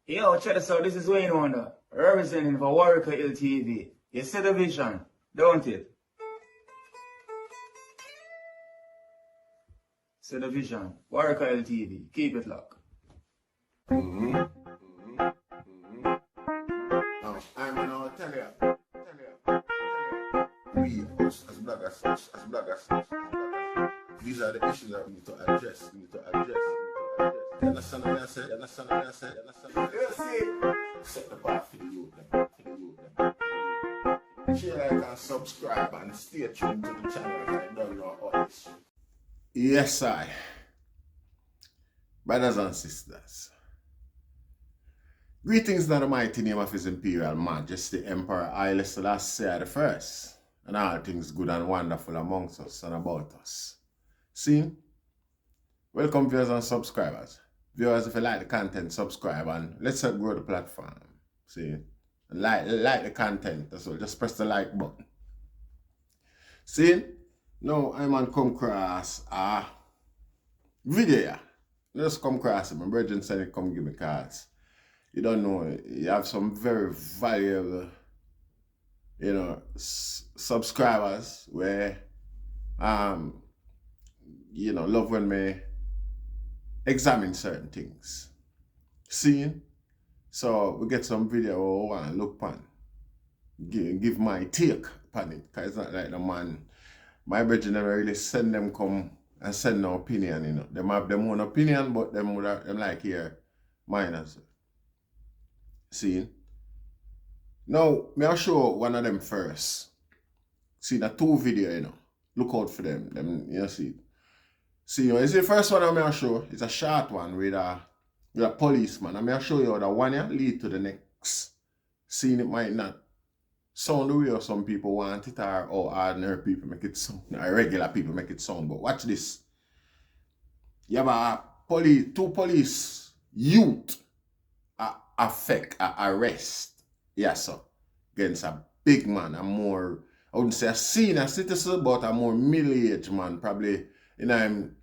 Yo, check this out. This is Wayne Wonder, representing for Warrior LTV. You see the vision, don't it? See the vision. Warrior LTV. Keep it locked. I'm gonna tell you. We, as bloggers, these are the issues that we need to address. You understand what I said? Set the bar for the youth. Share, like, and subscribe, and stay tuned to the channel. I don't know all this shit. Yes, I. Brothers and sisters. Greetings in the mighty name of His Imperial Majesty Emperor Haile Selassie I, and all things good and wonderful amongst us and about us. See? Welcome viewers and subscribers. Viewers, if you like the content, subscribe and let's help grow the platform. See? And like the content as well. Just press the like button. See? Now I'm on come across a video. Just come across it. My brethren said it come give me cards. You don't know, you have some very valuable, subscribers where, love when me examine certain things. See? So we get some video and look upon, give my take upon it, because it's not like the man, my brethren never really send them come and send no opinion, Them have their own opinion, but them like here, mine as well. See? Now, I'll show one of them first. See, the two video, Look out for them. See. See, you see the first one I'll show. It's a short one with a policeman. I'll show you the one lead to the next. See, it might not sound the way some people want it, or ordinary people make it sound, or regular people make it sound. But watch this. You have two police youth arrest, yes sir, against a big man, a more, I wouldn't say a senior citizen, but a more middle-aged man, probably in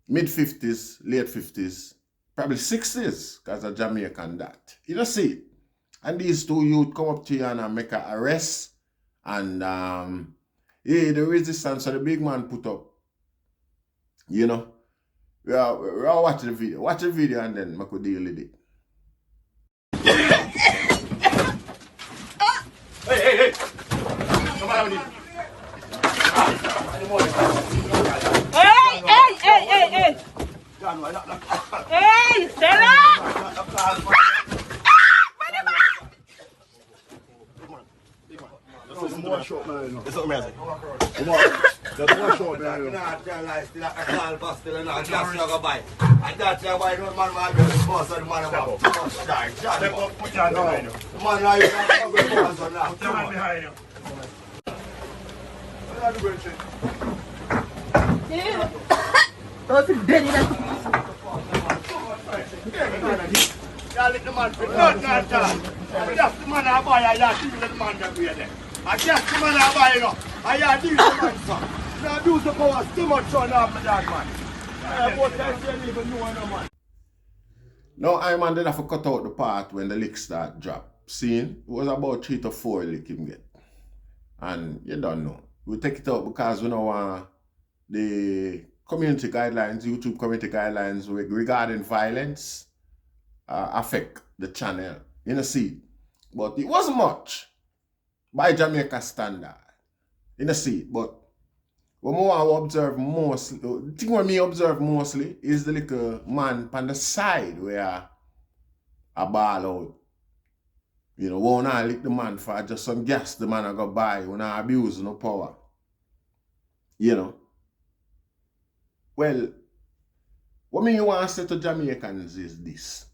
mid-50s, late 50s, probably 60s, because a Jamaican that. You see, and these two youth come up to you and make an arrest, and the resistance that the big man put up, we'll watch the video. Watch the video and then I could deal with it. Hey! Come on, Hey! Hey, Stella! This is more short, man. It's not amazing. That's more short, man. I that's why the man will be the boss of the man about too much time. Step up, put your hand behind you. The man now you can't be the boss of that. Put your hand behind you. What are you doing, shit? Don't you dead in You let the man fit. Not that. Just the man I buy, I deal with the man that we are there. I just the man I buy, I deal with the man, son. Now do the power too much on that man. No, I man did have to cut out the part when the lick start drop. See, it was about 3 to 4 lick him get. And you don't know. We take it out because we know the community guidelines, YouTube community guidelines regarding violence affect the channel. See. But it wasn't much by Jamaica standard. See. But what I observe mostly, the thing what me observe mostly is the little man on the side where a ball out. Won't I lick the man for just some gas the man I go buy, when I abuse no power. Well, what me want to say to Jamaicans is this.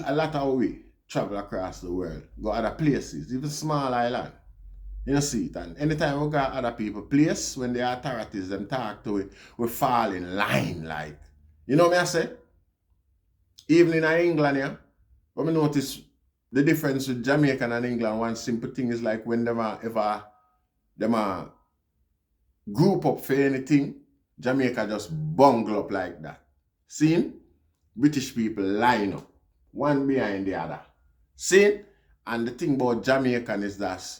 A lot of we travel across the world, go other places, even small island. See it, and anytime we got other people place, when the authorities them talk to it, we fall in line like. You know what I say? Even in England, when we notice the difference with Jamaican and England, one simple thing is like when them group up for anything, Jamaica just bungle up like that. See? British people line up. one behind the other. See? And the thing about Jamaican is that,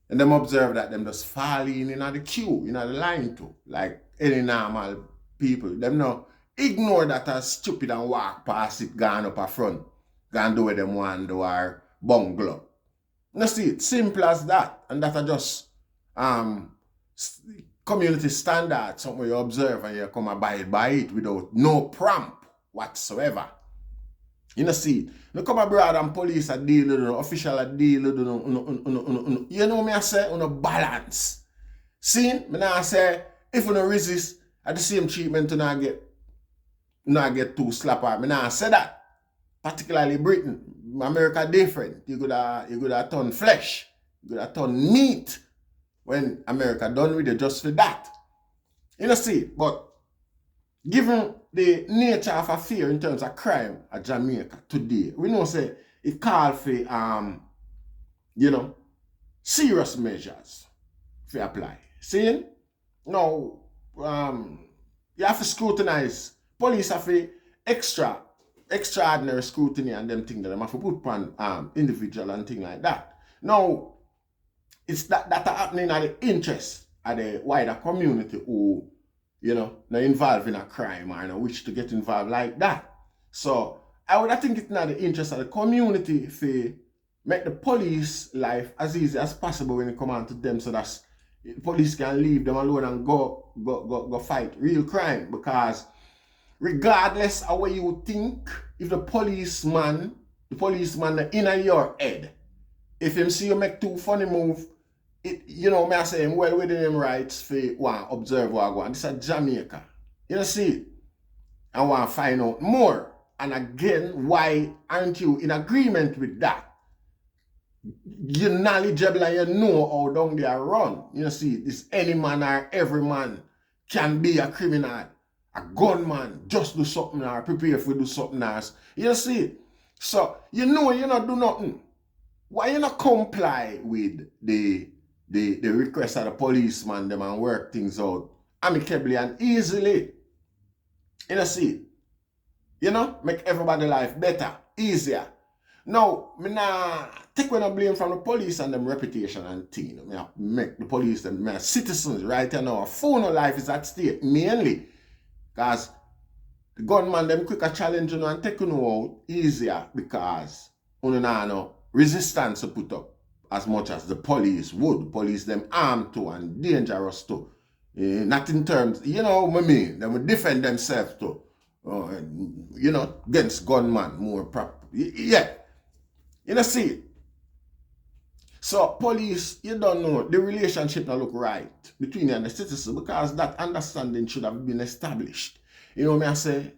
and them observe that them just fall in the queue, in the line too, like any normal people. Them no ignore that as stupid and walk past it, gone up a front, gone do what them want do or bungalow. You see it, simple as that. And that are just community standard, something you observe and you come abide by it without no prompt whatsoever. You know, see, you come abroad and police are deal with it, official are deal with it, you know me I say, balance. See, me now say, if you don't resist, at the same treatment you not get too slapper. Me now say that. Particularly Britain. America different. You could have turn flesh. You could have turn meat when America done with it just for that. You know, see, but given the nature of affair in terms of crime at Jamaica today, we know say it called for serious measures to apply. See? Now you have to scrutinize. Police have to extraordinary scrutiny and them things that them have to put on individual and things like that. Now, it's that are happening at the interest of the wider community who, not involved in a crime or wish to get involved like that. So, I think it's not the interest of the community to make the police life as easy as possible when it come on to them so that the police can leave them alone and go fight real crime. Because regardless of what you think, if the policeman in your head, if him see you make too funny move, may I say him well within him rights for observe what go on. This is Jamaica. You see, I want to find out more. And again, why aren't you in agreement with that? You're knowledgeable and you know how down they are run. You see, this any man or every man can be a criminal. A gunman, just do something or prepare for do something else. You see? So, you not do nothing. Why you not comply with the request of the policeman them and work things out amicably and easily? You see? Make everybody's life better, easier. Now, me nah take no blame from the police and them reputation and thing. Me make the police them citizens right now. Phone life is at stake mainly. Because the gunman them quicker challenge and take out easier because no resistance to put up as much as the police would. Police them armed to and dangerous to. Not in terms, what I mean, they would defend themselves to. Against gunman more proper. Yeah. See it. So police, you don't know, the relationship not look right between you and the citizen because that understanding should have been established. Me I say,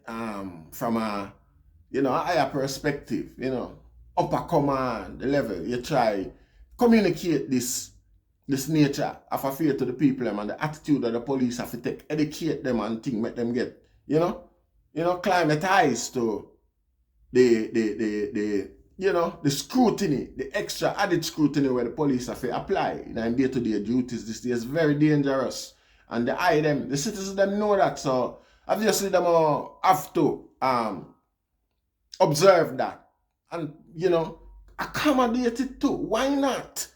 from a, higher perspective, upper command level, you try communicate this nature of affair to the people and the attitude of the police have to take, educate them and think, make them get, climatize to the scrutiny, the extra added scrutiny where the police have to apply in day-to-day duties. This is very dangerous. And the citizens them know that. So obviously them have to observe that. And, accommodate it too. Why not?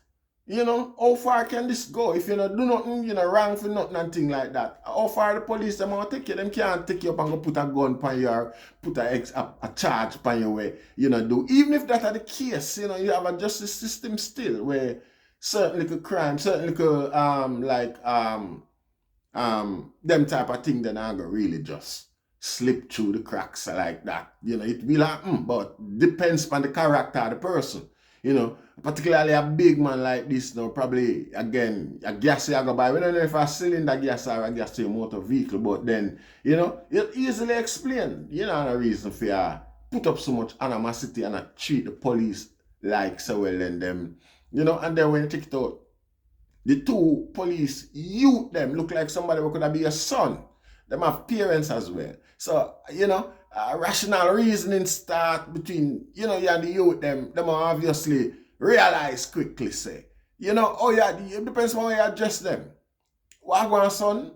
How far can this go? If you do nothing, wrong for nothing and thing like that. How far the police them want to take you? Them can't take you up and go put a gun upon you or put a charge upon you where, do. Even if that are the case, you have a justice system still where certain little crime, certain little, them type of thing then I'm going to really just slip through the cracks like that. It will happen, but depends on the character of the person. Particularly a big man like this, probably, again, a gas you go buy. We don't know if a cylinder gas or a gas to your motor vehicle, but then, you easily explain. The reason for you put up so much animosity and treat the police like so well and them, and then when you take it out, the two police youth them look like somebody who could be a son. Them have parents as well. So, rational reasoning start between, you and the youth them obviously realize quickly, say, it depends on how you address them. What going son?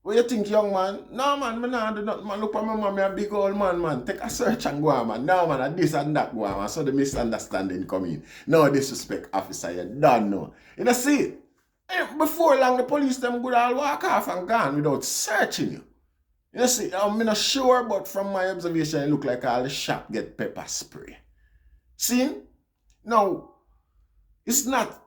What you think, young man? No, man, me nah do nothing, man. Look at my mommy, a big old man, man. Take a search and go on, man. No, man, a this and that go on, man. So the misunderstanding come in. No disrespect, officer, you don't know. You know, see, before long, the police, them would all walk off and gone without searching you. You know, see, I'm not sure, but from my observation, it look like all the shop get pepper spray. See? Now, it's not...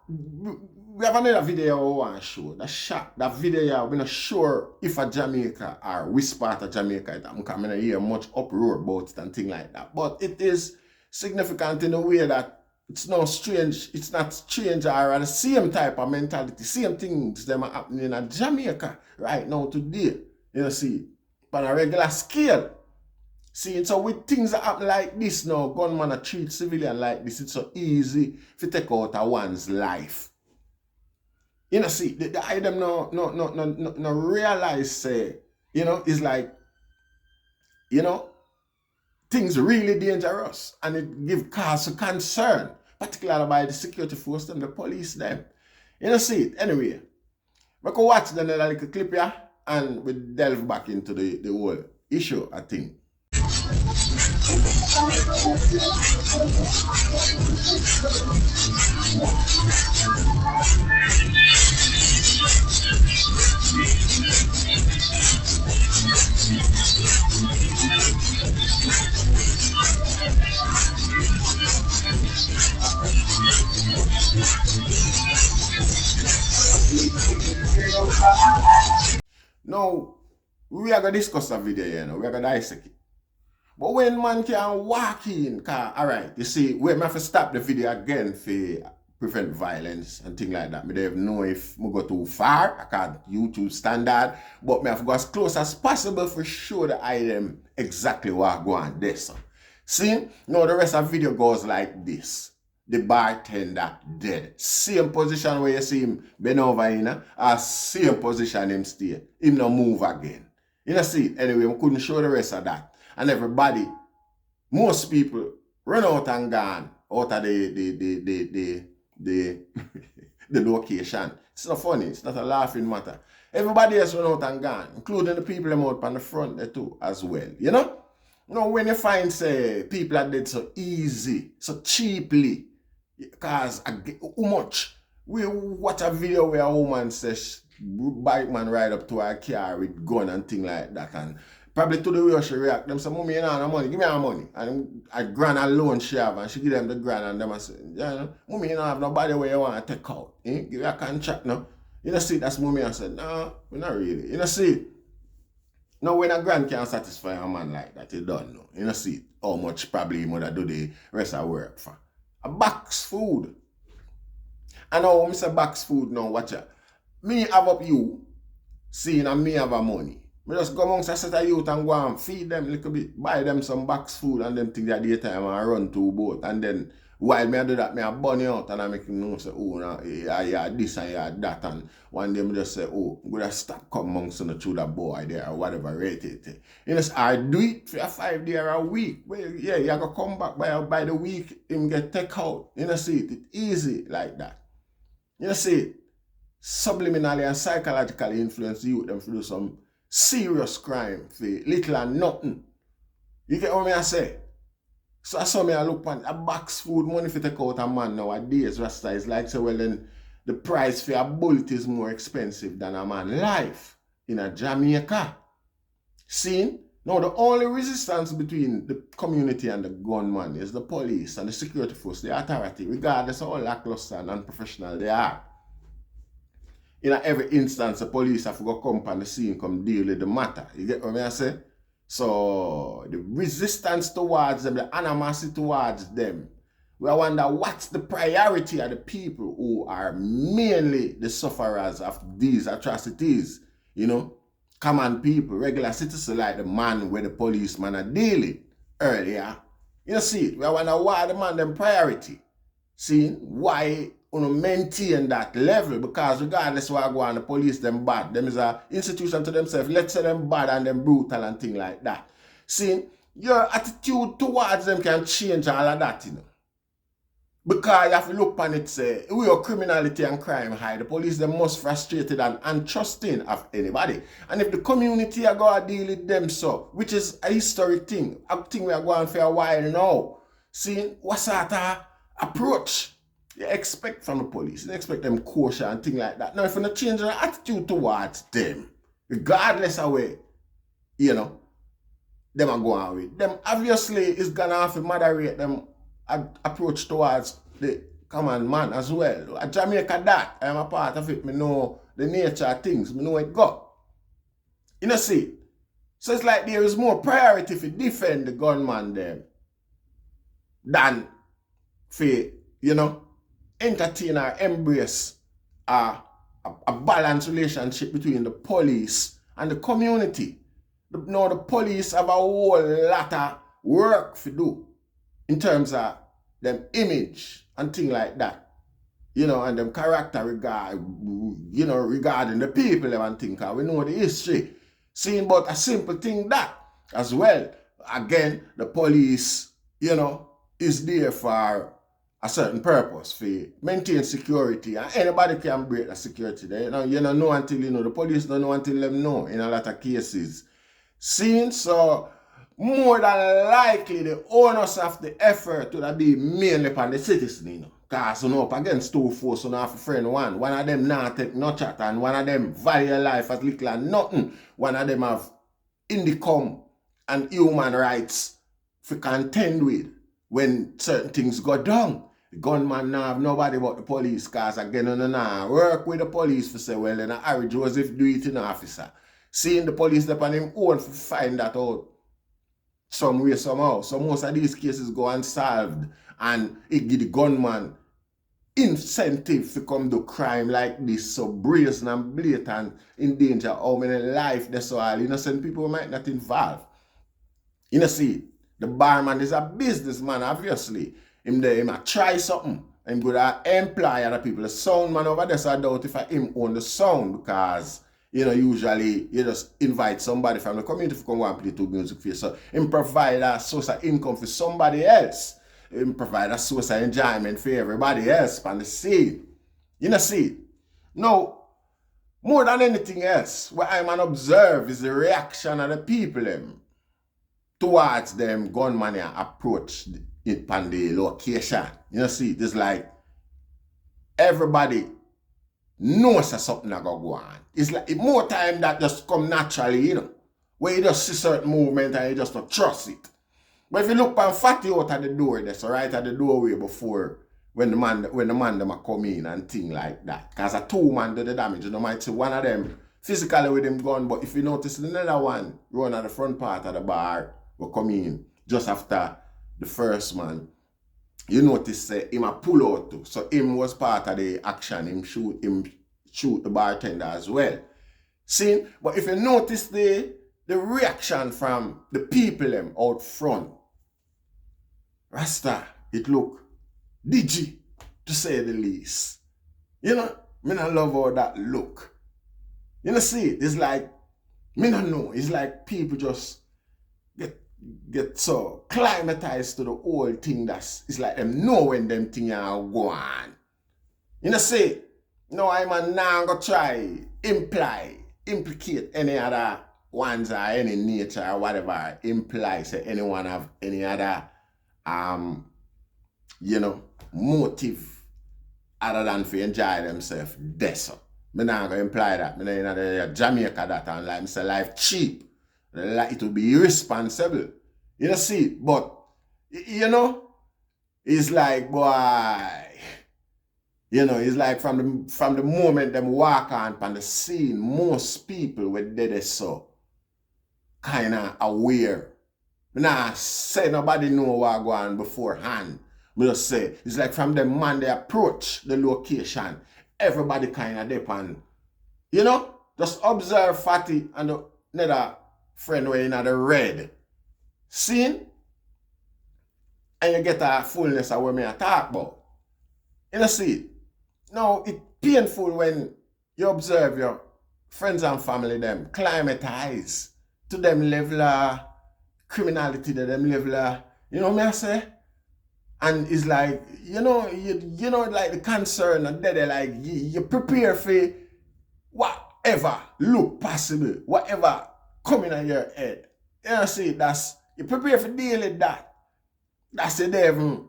We have another video I want to show. That video, we're not sure if a Jamaica or which part of Jamaica I'm coming to hear much uproar about it and things like that. But it is significant in a way that it's not strange or the same type of mentality, same things that are happening in Jamaica right now today. You know, see, on a regular scale. See, so with things that happen like this now, gunman treat civilian like this, it's so easy to take out a one's life. You know, see, the item no realize, say, you know, it's like, you know, things really dangerous and it give cause of concern, particularly by the security force and the police them. You know, see it. Anyway, we can watch the little clip here and we delve back into the whole issue, I think. Now, we are going to discuss the video here now. We are going to dissect it. But when man can walk in, alright, you see, we have to stop the video again for prevent violence and things like that. I don't know if I go too far, I can't YouTube standard, but I have to go as close as possible for sure the item exactly what go on this. See, now the rest of the video goes like this. The bartender dead. Same position where you see him bend over in, same position him stay. Him no move again. You know, see, anyway, we couldn't show the rest of that. And everybody, most people run out and gone out of the location. It's not funny, it's not a laughing matter. Everybody else run out and gone, including the people out on the front there too as well. You know? Now when you find say people are dead so easy, so cheaply, because how much? We watch a video where a woman says bike man ride up to her car with gun and thing like that, and probably to the way she react, them say, "Mommy, you know no money, give me her money." And a grand alone she have, and she give them the grand, and them say, "Yeah, Mommy, you don't have nobody where you want to take out. Give you a contract, no?" You know, see, that's Mommy. I said, "No, not really." You know, see, now when a grand can't satisfy a man like that, you don't know. You know, see, how much probably mother do the rest of work for. A box food. And now when I say box food now, watch out. Me have up you, seeing and me have a money. I just go amongst a set of youth and go and feed them a little bit, buy them some box food and them think that daytime and run to boat. And then while me I do that, me I burn out and I make him know say, "Oh, nah, yeah, this and yeah, that." And one day me just say, "Oh, I'm gonna stop come amongst them through that boy there or whatever rate it." You know, I do it for a 5 day or a week. Well, yeah, you gotta come back by the week, him get take out. You know, see it easy like that. You know, see it subliminally and psychologically influence you them to do some serious crime for little and nothing. You get what I say? So I saw me I look on a box food money for take out a man nowadays. Rasta is like, so well then the price for a bullet is more expensive than a man life in a Jamaica. See? Now the only resistance between the community and the gunman is the police and the security force, the authority, regardless of how lackluster and unprofessional they are. In every instance, the police have to go come on the scene, come deal with the matter. You get what I say? So, the resistance towards them, the animosity towards them, we wonder what's the priority of the people who are mainly the sufferers of these atrocities. You know, common people, regular citizens like the man where the policeman are dealing earlier. You know, see, we wonder why the man them priority. See, why maintain that level, because regardless of what go on, the police them bad. Them is an institution to themselves. Let's say them bad and them brutal and things like that. See, your attitude towards them can change all of that, you know. Because you have to look on it, say, where criminality and crime high, the police the most frustrated and untrusting of anybody. And if the community are going to deal with them so, which is a historic thing, a thing we are going for a while now, seeing what sort of approach you expect from the police. You expect them kosher and things like that. Now, if you not change your attitude towards them, regardless of way, you know, them are going with. Them obviously is going to have to moderate them approach towards the common man as well. At Jamaica that, I am a part of it. I know the nature of things. I know it go. You know, see? So it's like there is more priority to defend the gunman them than for, you know, entertain or embrace a balanced relationship between the police and the community. Now the police have a whole lot of work to do in terms of them image and things like that. You know, and them character regarding the people and things. We know the history. Seeing but a simple thing that as well. Again, the police, you know, is there for a certain purpose, for maintain security, and anybody can break the security. You don't know until you know. The police don't know until them know in a lot of cases. Seeing so more than likely the owners of the effort would be mainly upon the citizen, you know. Because up against two force, have a friend one. One of them not take no chat, and one of them value life as little and nothing. One of them have income and human rights to contend with when certain things go down. The gunman now have nobody but the police, because again, work with the police to say, well, then Harry Joseph do it in the officer. Seeing the police upon him own to find that out some way, somehow. So most of these cases go unsolved, and it give the gunman incentive to come do crime like this, so brazen and blatant, in danger how many lives there's all innocent people might not involve. You know, see, the barman is a businessman, obviously. Him might try something. Him good at employ other people. The sound man over there, so I doubt if him own the sound, because you know, usually you just invite somebody from the community to come and play to music for you. So him provide a source of income for somebody else. Him provide a source of enjoyment for everybody else on the scene. You know, see. Now, more than anything else, what I'm an observe is the reaction of the people towards them gunman approach it on the location. You know, see, it's like everybody knows that something is going to go on. It's like more time that just come naturally, you know, where you just see certain movement and you just don't trust it. But if you look on Fatty out at the door, that's right at the doorway before when the man them are come in and thing like that. Because a two man do the damage. You know, might see one of them physically with him gun, but if you notice another one run at the front part of the bar will come in just after the first man. You notice him a pull out too. So him was part of the action. Him shoot the bartender as well. See? But if you notice the reaction from the people out front, Rasta, it look digi, to say the least. You know, me not love how that look. You know, see, it's like, me not know. It's like people just get so climatized to the whole thing it's like them know when them things are going. You know, see, no, I'm not going to try implicate any other ones or any nature or whatever implies say anyone have any other you know, motive other than to enjoy themselves. That's all. I'm not going to imply that. I'm not going Jamaica that and like say life cheap. Like it will be irresponsible. You know, see, but you know, it's like, boy, you know, it's like from the moment them walk on the scene, most people were dead so kind of aware. Nah, say nobody know what go on beforehand. Me just say, it's like from the man they approach the location, everybody kind of depend. You know, just observe Fatty and another friend way in the red. Seen? And you get a fullness of what me I talk about. You know, see? Now, it's painful when you observe your friends and family them climatize to them level of criminality, to them level of, you know what I say? And it's like, you know, like the concern and then like you prepare for whatever look possible, whatever coming on your head. You know, see, that's you prepare for deal with that. That's you don't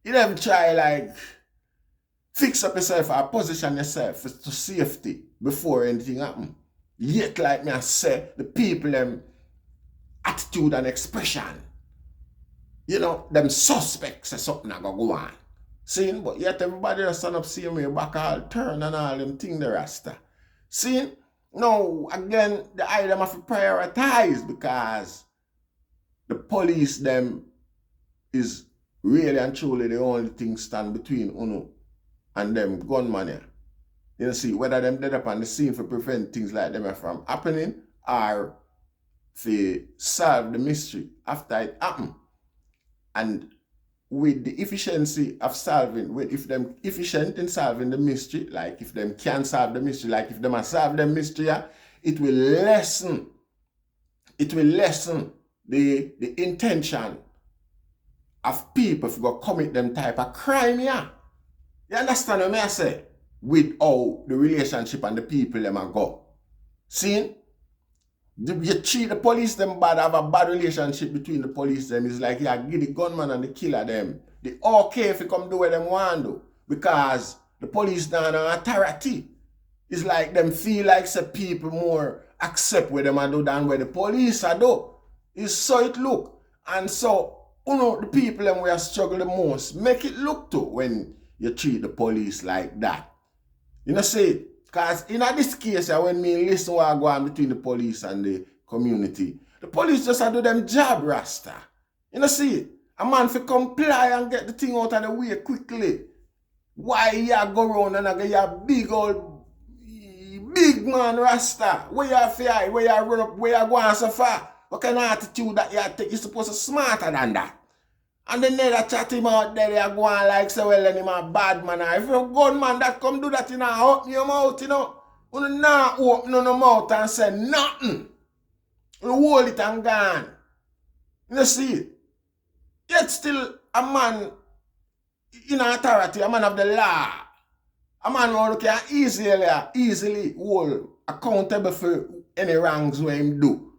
even try like fix up yourself or position yourself to safety before anything happen. Yet, like me I say, the people attitude and expression, you know, them suspects say something I go on. See, but yet everybody just stand up same way, back all turn and all them thing the rasta. See, no, again, the item have to prioritize because the police them is really and truly the only thing stand between Uno and them gunman here. You know, see, whether them dead up on the scene for prevent things like them from happening or to solve the mystery after it happen. And with the efficiency of solving, if them efficient in solving the mystery, like if them can solve the mystery, like if them are solve the mystery, it will lessen the intention of people to go commit them type of crime, yeah. You understand what I say? With how the relationship and the people them are go. See? You treat the police them bad, have a bad relationship between the police them. It's like, yeah, give the gunman and the killer them. They okay if you come do what them want to. Because the police down an authority. It's like them feel like some people more accept what them are do than what the police are do. It's so it look. And so, you know, the people them we are struggle the most, make it look to when you treat the police like that. You know, see, because in this case, when me listen what go on between the police and the community, the police just do them job, Rasta. You know, see, a man for comply and get the thing out of the way quickly. Why you go around and get your big big man, Rasta? Where you fear, where you run up, where you go on so far? What kind of attitude that you take? You're supposed to smarter than that. And then they chat him out there, they go on like so well, and him a bad man. If you're a gunman that come do that, you know, open your mouth, you know. You not open your mouth and say nothing. You hold it and gone. You see, yet still a man in authority, a man of the law, a man who can easily hold accountable for any wrongs where him do.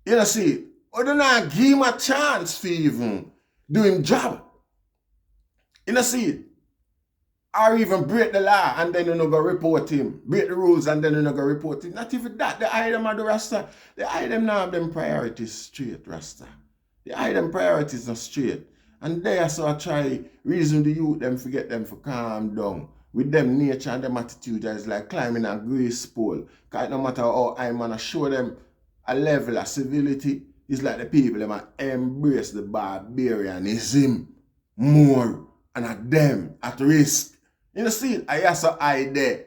You know, see, or do not give him a chance for even do him job. You know, see, or even break the law and then you know go report him. Break the rules and then you know go report him. Not even that, the item of the Rasta. The item now have them priorities straight, Rasta. The item priorities are straight. And there so I try reason the youth them forget them for calm down. With them nature and them attitude that is like climbing a grace pole. Because no matter how I'm gonna show them a level of civility, it's like the people them embrace the barbarianism more and at them at risk. You know, see, I have so high there.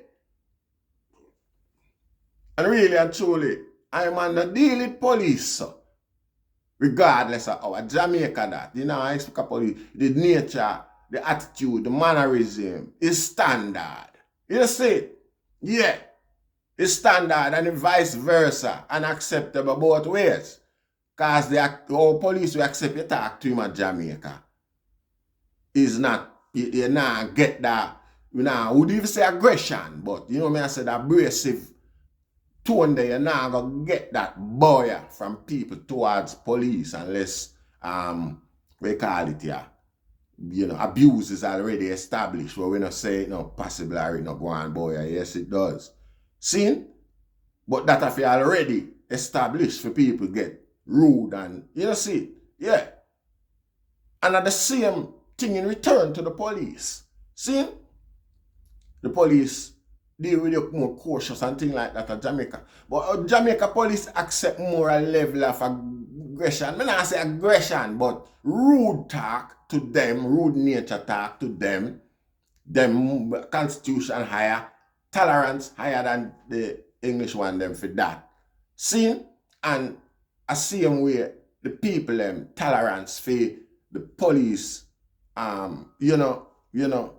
And really and truly, I'm on the deal with police. Regardless of our Jamaica that. You know, I expect police, the nature, the attitude, the mannerism is standard. You see? Yeah. It's standard and vice versa and acceptable both ways. Because the police will accept you talk to him at Jamaica. Is not, you not get that, you know, would even say aggression, but you know me I said abrasive tone there, you're not gonna get that boy from people towards police unless we call it you know, abuse is already established. Where we not say no possible or no go on boy. Yes it does. See? But that if you already established for people get rude and you know see, yeah. And at the same thing in return to the police. See? The police deal with you more cautious and things like that at Jamaica. But Jamaica police accept more a level of aggression. I not say aggression, but rude talk to them, rude nature talk to them constitution higher, tolerance higher than the English one them for that. See? And a same way the people them tolerance for the police you know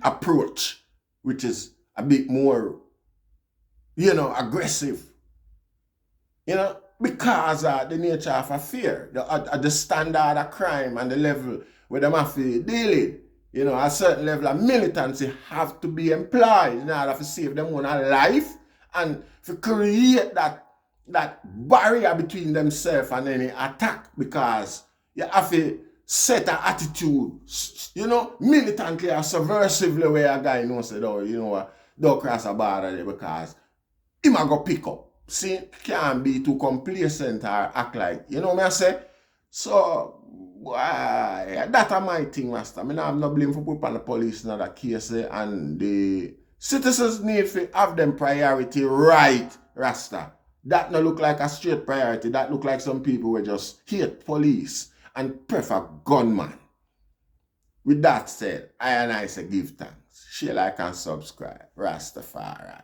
approach, which is a bit more, you know, aggressive. You know, because of the nature of a fear, the standard of crime and the level where them have to deal with. You know, a certain level of militancy have to be employed in order to save them own life and to create that barrier between themselves and any attack, because you have to set an attitude, you know, militantly or subversively, where a guy knows that, oh, you know what, don't cross a border there because he might go pick up. See, can't be too complacent or act like, you know what I say? So, that's my thing, Master. I mean, I have no blame for put on the police in that case, and the citizens need to have them priority right, Rasta. That no look like a straight priority. That look like some people who just hate police and prefer gunman. With that said, I say give thanks. Share, like, and subscribe. Rastafari.